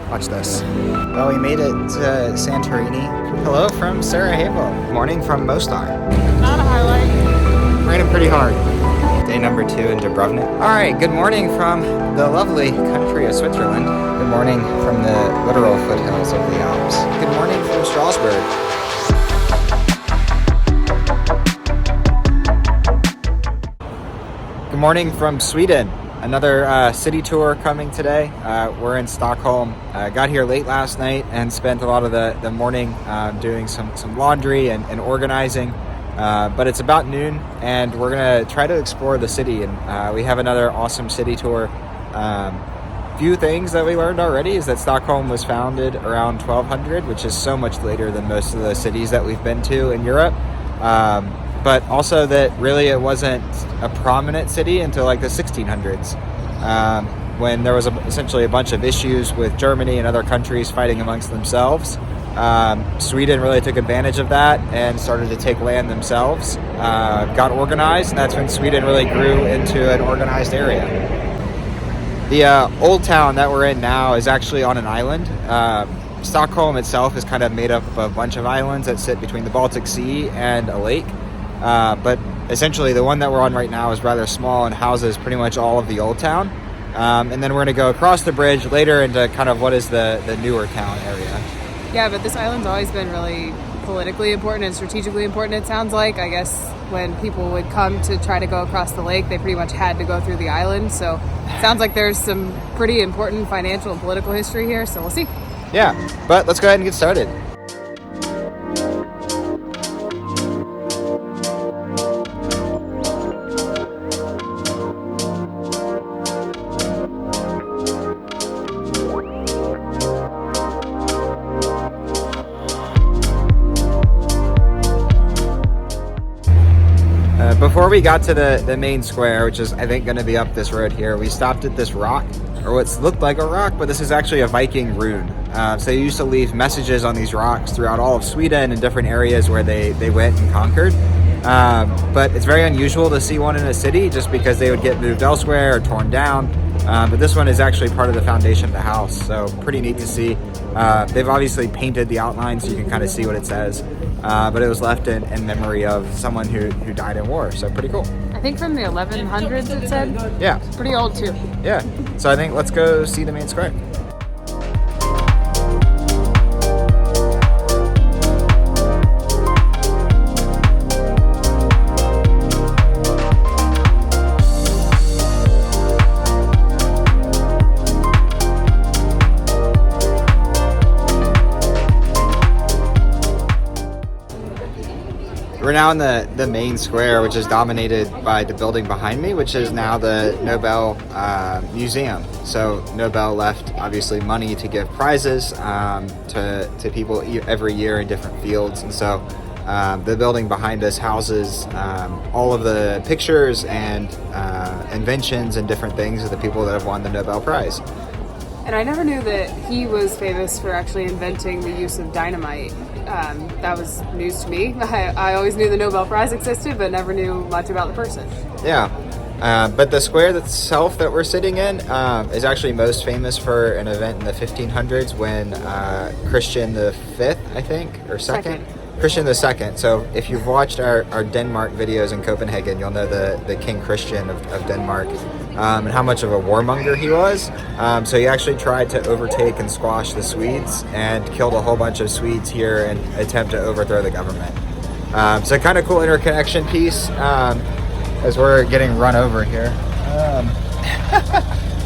Watch this. Well, we made it to Santorini. Hello from Sarajevo. Morning from Mostar. Not a highlight. Raining pretty hard. Day number 2 in Dubrovnik. All right, good morning from the lovely country of Switzerland. Good morning from the literal foothills of the Alps. Good morning from Strasbourg. Good morning from Sweden. Another city tour coming today. We're in Stockholm. Got here late last night and spent a lot of the morning doing some laundry and organizing. But it's about noon and we're gonna try to explore the city, and we have another awesome city tour. Few things that we learned already is that Stockholm was founded around 1200, which is so much later than most of the cities that we've been to in Europe. But also that really it wasn't a prominent city until like the 1600s, when there was essentially a bunch of issues with Germany and other countries fighting amongst themselves. Sweden really took advantage of that and started to take land themselves, got organized, and that's when Sweden really grew into an organized area. The old town that we're in now is actually on an island. Stockholm itself is kind of made up of a bunch of islands that sit between the Baltic Sea and a lake. But essentially the one that we're on right now is rather small and houses pretty much all of the old town. And then we're going to go across the bridge later into kind of what is the newer town area. Yeah, but this island's always been really politically important and strategically important, it sounds like. I guess when people would come to try to go across the lake, they pretty much had to go through the island. So it sounds like there's some pretty important financial and political history here, so we'll see. Yeah, but let's go ahead and get started. Before we got to the main square, which is I think going to be up this road here, we stopped at this rock, or what looked like a rock, but this is actually a Viking rune. So they used to leave messages on these rocks throughout all of Sweden and different areas where they went and conquered. But it's very unusual to see one in a city just because they would get moved elsewhere or torn down. But this one is actually part of the foundation of the house, so pretty neat to see. They've obviously painted the outline so you can kind of see what it says. But it was left in memory of someone who died in war, so pretty cool. I think from the 1100s it said. Yeah. It's pretty old too. Yeah. So I think let's go see the main square. We're now in the main square, which is dominated by the building behind me, which is now the Nobel Museum. So Nobel left, obviously, money to give prizes to people every year in different fields. And so the building behind us houses all of the pictures and inventions and different things of the people that have won the Nobel Prize. And I never knew that he was famous for actually inventing the use of dynamite. That was news to me. I always knew the Nobel Prize existed, but never knew much about the person. Yeah, but the square itself that we're sitting in is actually most famous for an event in the 1500s when Christian V, I think, or second. Christian II. So if you've watched our Denmark videos in Copenhagen, you'll know the King Christian of Denmark and how much of a warmonger he was. So he actually tried to overtake and squash the Swedes and killed a whole bunch of Swedes here in an attempt to overthrow the government. So kind of cool interconnection piece as we're getting run over here.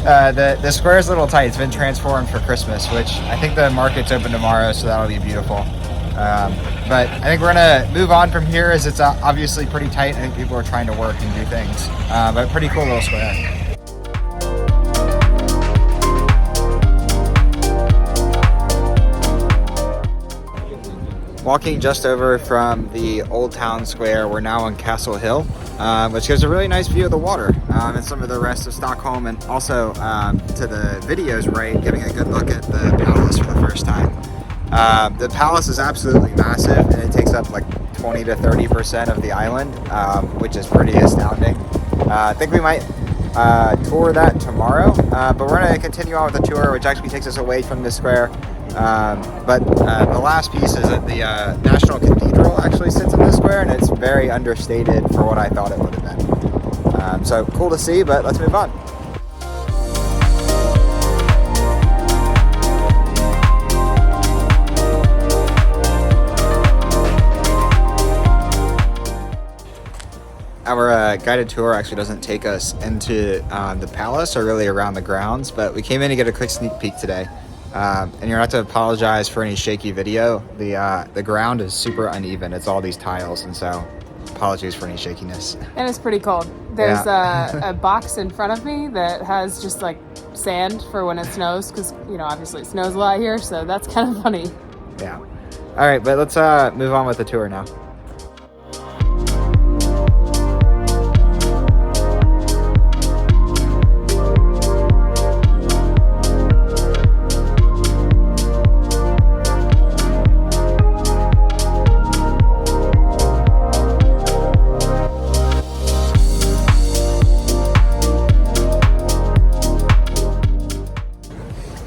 The square is a little tight. It's been transformed for Christmas, which I think the market's open tomorrow, so that'll be beautiful. But I think we're going to move on from here as it's obviously pretty tight. I think people are trying to work and do things. But pretty cool little square. Walking just over from the Old Town Square, we're now on Castle Hill, which gives a really nice view of the water and some of the rest of Stockholm, and also to the videos right, giving a good look at the palace for the first time. The palace is absolutely massive, and it takes up like 20 to 30% of the island, which is pretty astounding. I think we might tour that tomorrow, but we're going to continue on with the tour, which actually takes us away from the square. But the last piece is that the National Cathedral actually sits in the square, and it's very understated for what I thought it would have been. So cool to see, but let's move on. Our guided tour actually doesn't take us into the palace or really around the grounds, but we came in to get a quick sneak peek today. And you're gonna have to apologize for any shaky video. The ground is super uneven. It's all these tiles, and so apologies for any shakiness. And it's pretty cold. There's a box in front of me that has just like sand for when it snows, because obviously it snows a lot here, so that's kind of funny. Yeah. All right, but let's move on with the tour now.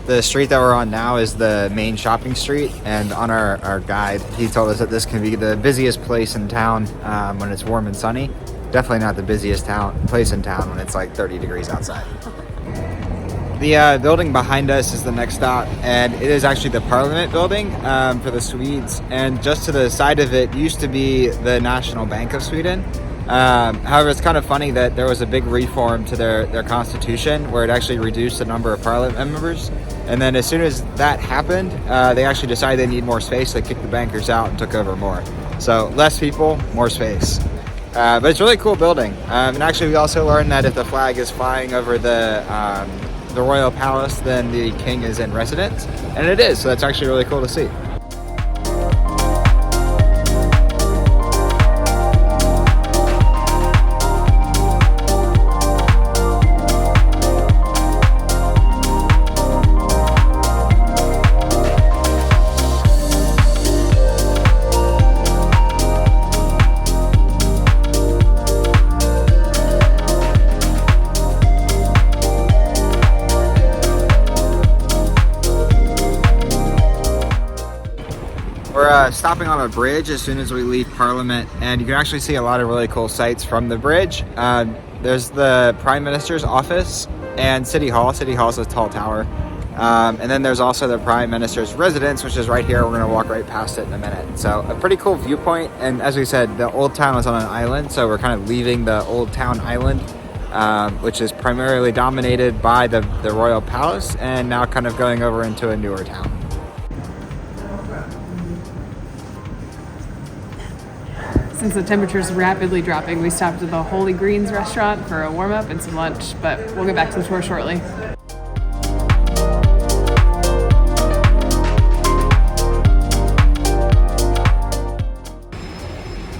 The street that we're on now is the main shopping street, and on our guide, he told us that this can be the busiest place in town when it's warm and sunny. Definitely not the busiest place in town when it's like 30 degrees outside. The building behind us is the next stop, and it is actually the Parliament building for the Swedes. And just to the side of it used to be the National Bank of Sweden. However, it's kind of funny that there was a big reform to their constitution where it actually reduced the number of parliament members. And then as soon as that happened, they actually decided they need more space. They kicked the bankers out and took over more. So less people, more space. But it's a really cool building. And actually, we also learned that if the flag is flying over the royal palace, then the king is in residence. And it is, so that's actually really cool to see. We're stopping on a bridge as soon as we leave Parliament, and you can actually see a lot of really cool sights from the bridge. There's the Prime Minister's office and City Hall. City Hall is a tall tower. And then there's also the Prime Minister's residence, which is right here. We're going to walk right past it in a minute. So a pretty cool viewpoint. And as we said, the old town was on an island, so we're kind of leaving the old town island, which is primarily dominated by the royal palace, and now kind of going over into a newer town. Since the temperature is rapidly dropping, we stopped at the Holy Greens restaurant for a warm-up and some lunch, but we'll get back to the tour shortly.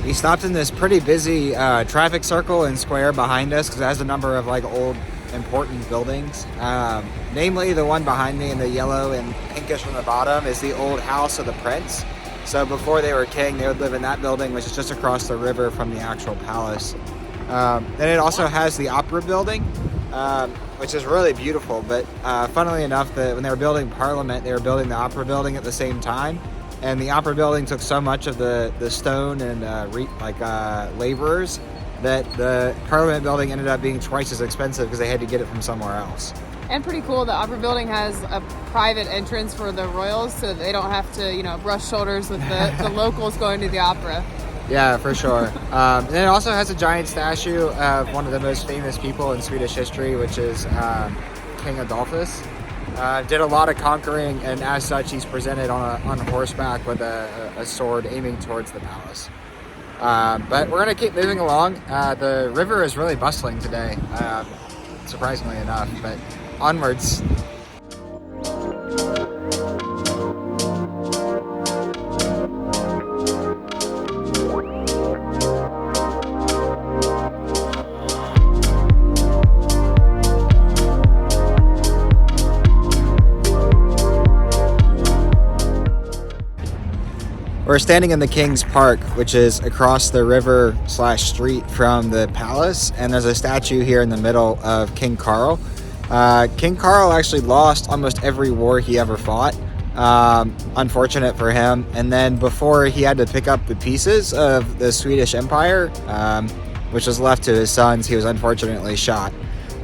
We stopped in this pretty busy traffic circle and square behind us because it has a number of like old important buildings. Namely, the one behind me in the yellow and pinkish on the bottom is the old house of the prince. So before they were king, they would live in that building, which is just across the river from the actual palace. Then it also has the opera building, which is really beautiful. But funnily enough, when they were building Parliament, they were building the opera building at the same time. And the opera building took so much of the stone and laborers that the Parliament building ended up being twice as expensive because they had to get it from somewhere else. And pretty cool, the opera building has a private entrance for the royals, so they don't have to, brush shoulders with the locals going to the opera. Yeah, for sure. And it also has a giant statue of one of the most famous people in Swedish history, which is King Adolphus. Did a lot of conquering, and as such, he's presented on horseback with a sword aiming towards the palace. But we're going to keep moving along. The river is really bustling today, surprisingly enough, but onwards. We're standing in the King's Park, which is across the river slash street from the palace, and there's a statue here in the middle of King Carl. King Carl actually lost almost every war he ever fought. Unfortunate for him. And then before he had to pick up the pieces of the Swedish Empire, which was left to his sons, he was unfortunately shot.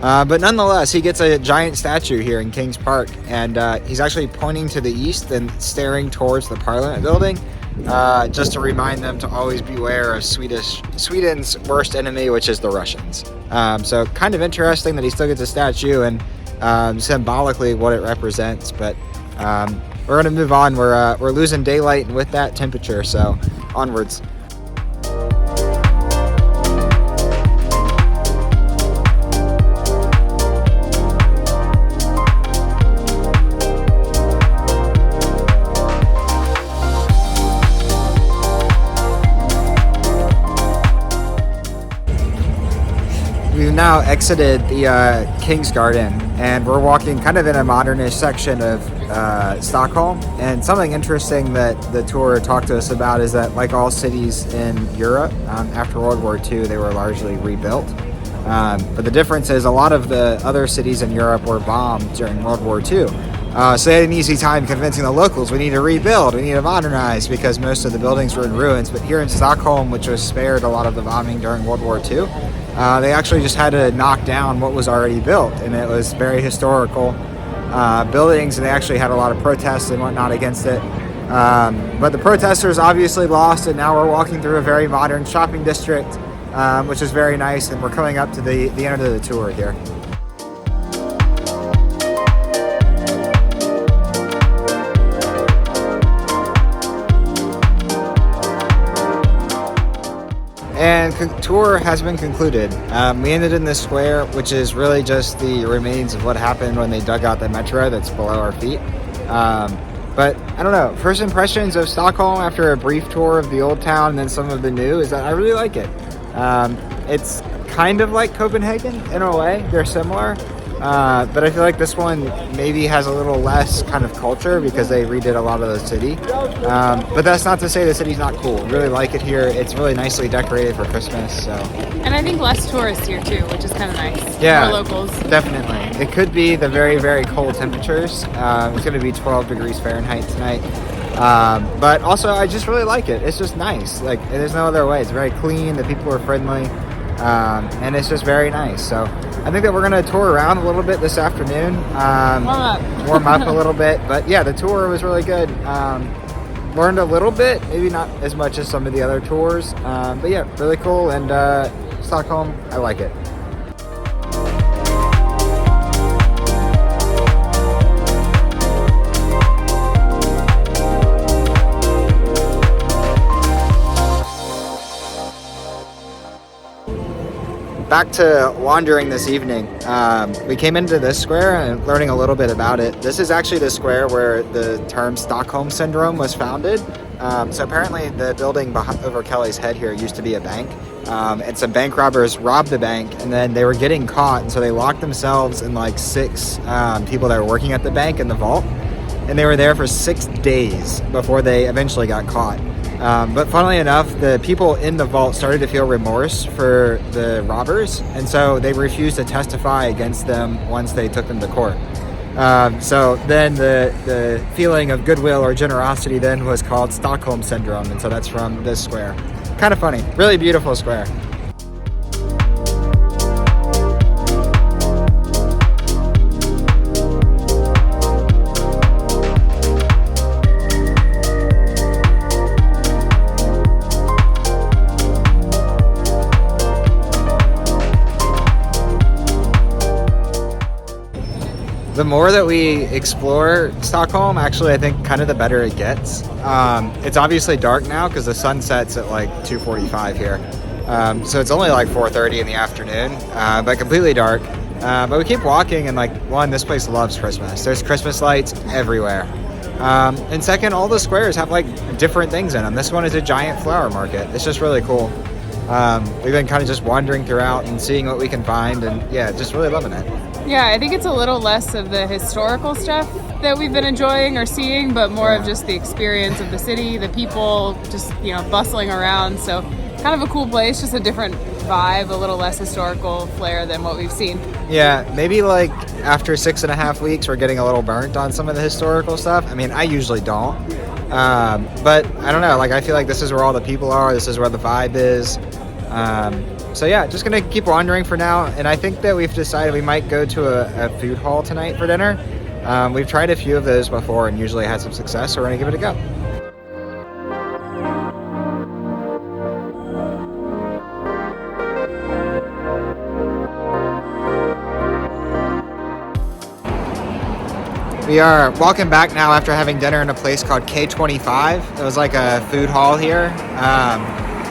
But nonetheless, he gets a giant statue here in King's Park, and he's actually pointing to the east and staring towards the Parliament building, just to remind them to always beware of Sweden's worst enemy, which is the Russians. So kind of interesting that he still gets a statue and symbolically what it represents. But we're going to move on. We're losing daylight, and with that, temperature. So onwards. We've now exited the King's Garden, and we're walking kind of in a modernist section of Stockholm. And something interesting that the tour talked to us about is that, like all cities in Europe, after World War II, they were largely rebuilt. But the difference is a lot of the other cities in Europe were bombed during World War II. So they had an easy time convincing the locals, we need to rebuild, we need to modernize, because most of the buildings were in ruins. But here in Stockholm, which was spared a lot of the bombing during World War II, they actually just had to knock down what was already built, and it was very historical buildings, and they actually had a lot of protests and whatnot against it. But the protesters obviously lost, and now we're walking through a very modern shopping district, which is very nice, and we're coming up to the end of the tour here. And tour has been concluded. We ended in this square, which is really just the remains of what happened when they dug out the metro that's below our feet. But I don't know, first impressions of Stockholm after a brief tour of the old town and then some of the new is that I really like it. It's kind of like Copenhagen in a way, they're similar. But I feel like this one maybe has a little less kind of culture because they redid a lot of the city. But that's not to say the city's not cool. Really like it here. It's really nicely decorated for Christmas. So. And I think less tourists here too, which is kind of nice. Yeah, more locals. Definitely. It could be the very, very cold temperatures. It's going to be 12 degrees Fahrenheit tonight. But also, I just really like it. It's just nice. Like, there's no other way. It's very clean. The people are friendly. And it's just very nice. So I think that we're going to tour around a little bit this afternoon. Warm up a little bit. But yeah, the tour was really good. Learned a little bit, maybe not as much as some of the other tours. But yeah, really cool. And Stockholm, I like it. Back to wandering this evening. We came into this square and learning a little bit about it. This is actually the square where the term Stockholm Syndrome was founded. So apparently the building over Kelly's head here used to be a bank. And some bank robbers robbed the bank, and then they were getting caught, and so they locked themselves and like 6 people that were working at the bank in the vault. And they were there for 6 days before they eventually got caught. But funnily enough, the people in the vault started to feel remorse for the robbers, and so they refused to testify against them once they took them to court. So then the feeling of goodwill or generosity then was called Stockholm Syndrome, and so that's from this square. Kind of funny. Really beautiful square. The more that we explore Stockholm, actually, I think kind of the better it gets. It's obviously dark now because the sun sets at like 2:45 here. So it's only like 4:30 in the afternoon, but completely dark. But we keep walking, and like, one, this place loves Christmas. There's Christmas lights everywhere. And second, all the squares have like different things in them. This one is a giant flower market. It's just really cool. We've been kind of just wandering throughout and seeing what we can find, and yeah, just really loving it. Yeah, I think it's a little less of the historical stuff that we've been enjoying or seeing, but more of just the experience of the city, the people just, bustling around. So kind of a cool place, just a different vibe, a little less historical flair than what we've seen. Yeah, maybe like after 6.5 weeks, we're getting a little burnt on some of the historical stuff. I mean, I usually don't. But I don't know, like I feel like this is where all the people are, this is where the vibe is. So yeah, just gonna keep wandering for now, and I think that we've decided we might go to a food hall tonight for dinner. We've tried a few of those before and usually had some success, so we're gonna give it a go. We are walking back now after having dinner in a place called K25. It was like a food hall here.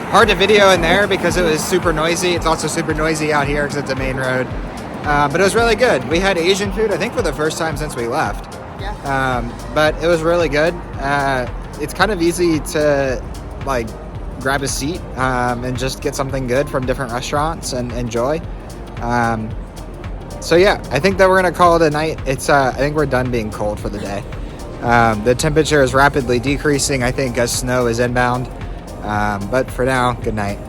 Hard to video in there because it was super noisy. It's also super noisy out here because it's a main road. But it was really good. We had Asian food, I think, for the first time since we left. Yeah. But it was really good. It's kind of easy to like grab a seat and just get something good from different restaurants and enjoy. So yeah, I think that we're gonna call it a night. I think we're done being cold for the day. The temperature is rapidly decreasing, I think, as snow is inbound. But for now, good night.